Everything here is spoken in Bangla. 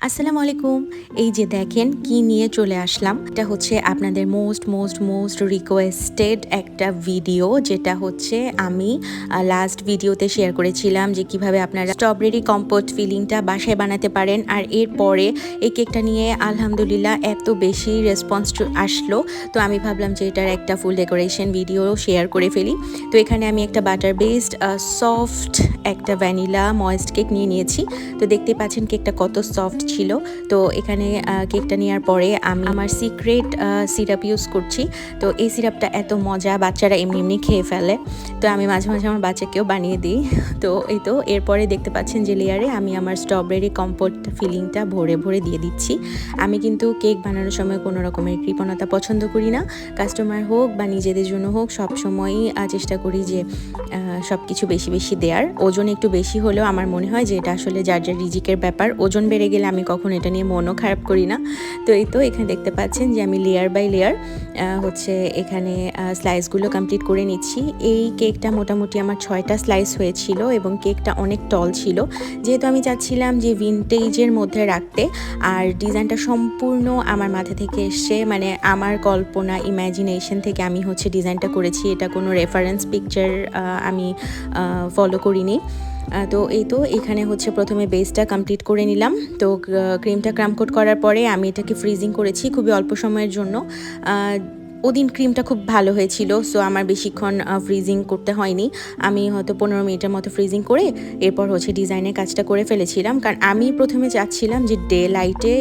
আসসালামু আলাইকুম। এই যে দেখেন কি নিয়ে চলে আসলাম। এটা হচ্ছে আপনাদের মোস্ট রিকোয়েস্টেড একটা ভিডিও, যেটা হচ্ছে আমি লাস্ট ভিডিওতে শেয়ার করেছিলাম যে কিভাবে আপনারা স্ট্রবেরি কম্পোট ফিলিংটা বাসায় বানাতে পারেন। আর এরপরে এই কেকটা নিয়ে আলহামদুলিল্লাহ এত বেশি রেসপন্স আসলো, তো আমি ভাবলাম যে এটার একটা ফুল ডেকোরেশন ভিডিও শেয়ার করে ফেলি। তো এখানে আমি একটা বাটার বেসড সফট একটা ভ্যানিলা ময়েস্ট কেক নিয়ে নিয়েছি। তো দেখতে পাচ্ছেন কেকটা কত সফট ছিল। তো এখানে কেকটা নেওয়ার পরে আমি আমার সিক্রেট সিরাপ ইউজ করছি। তো এই সিরাপটা এত মজা, বাচ্চারা এমনি খেয়ে ফেলে। তো আমি মাঝে মাঝে আমার বাচ্চাকেও বানিয়ে দিই। তো এই তো এরপরে দেখতে পাচ্ছেন যে লেয়ারে আমি আমার স্ট্রবেরি কম্পোট ফিলিংটা ভরে দিয়ে দিচ্ছি। আমি কিন্তু কেক বানানোর সময় কোনো রকমের কৃপণতা পছন্দ করি না। কাস্টমার হোক বা নিজেদের জন্য হোক, সবসময়ই চেষ্টা করি যে সব কিছু বেশি দেওয়ার। ওজন একটু বেশি হলেও আমার মনে হয় যে এটা আসলে যার রিজিকের ব্যাপার। ওজন বেড়ে গেলে আমি কখনো এটা নিয়ে মনও খারাপ করি না। তো এই তো এখানে দেখতে পাচ্ছেন যে আমি লেয়ার বাই লেয়ার হচ্ছে এখানে স্লাইসগুলো কমপ্লিট করে নিচ্ছি। এই কেকটা মোটামুটি আমার 6টা স্লাইস হয়েছিল এবং কেকটা অনেক টল ছিল, যেহেতু আমি চাচ্ছিলাম যে ভিনটেজের মধ্যে রাখতে। আর ডিজাইনটা সম্পূর্ণ আমার মাথা থেকে এসছে, মানে আমার কল্পনা ইম্যাজিনেশন থেকে আমি হচ্ছে ডিজাইনটা করেছি। এটা কোনো রেফারেন্স পিকচার আমি ফলো করিনি। তো এই তো এখানে হচ্ছে প্রথমে বেসটা কমপ্লিট করে নিলাম। তো ক্রিমটা ক্রামকোট করার পরে আমি এটাকে ফ্রিজিং করেছি খুবই অল্প সময়ের জন্য। ওদিন ক্রিমটা খুব ভালো হয়েছিল, সো আমার বেশিক্ষণ ফ্রিজিং করতে হয়নি। আমি হয়তো 15 মিনিটের মতো ফ্রিজিং করে এরপর হচ্ছে ডিজাইনের কাজটা করে ফেলেছিলাম, কারণ আমি প্রথমে চাচ্ছিলাম যে ডে লাইটে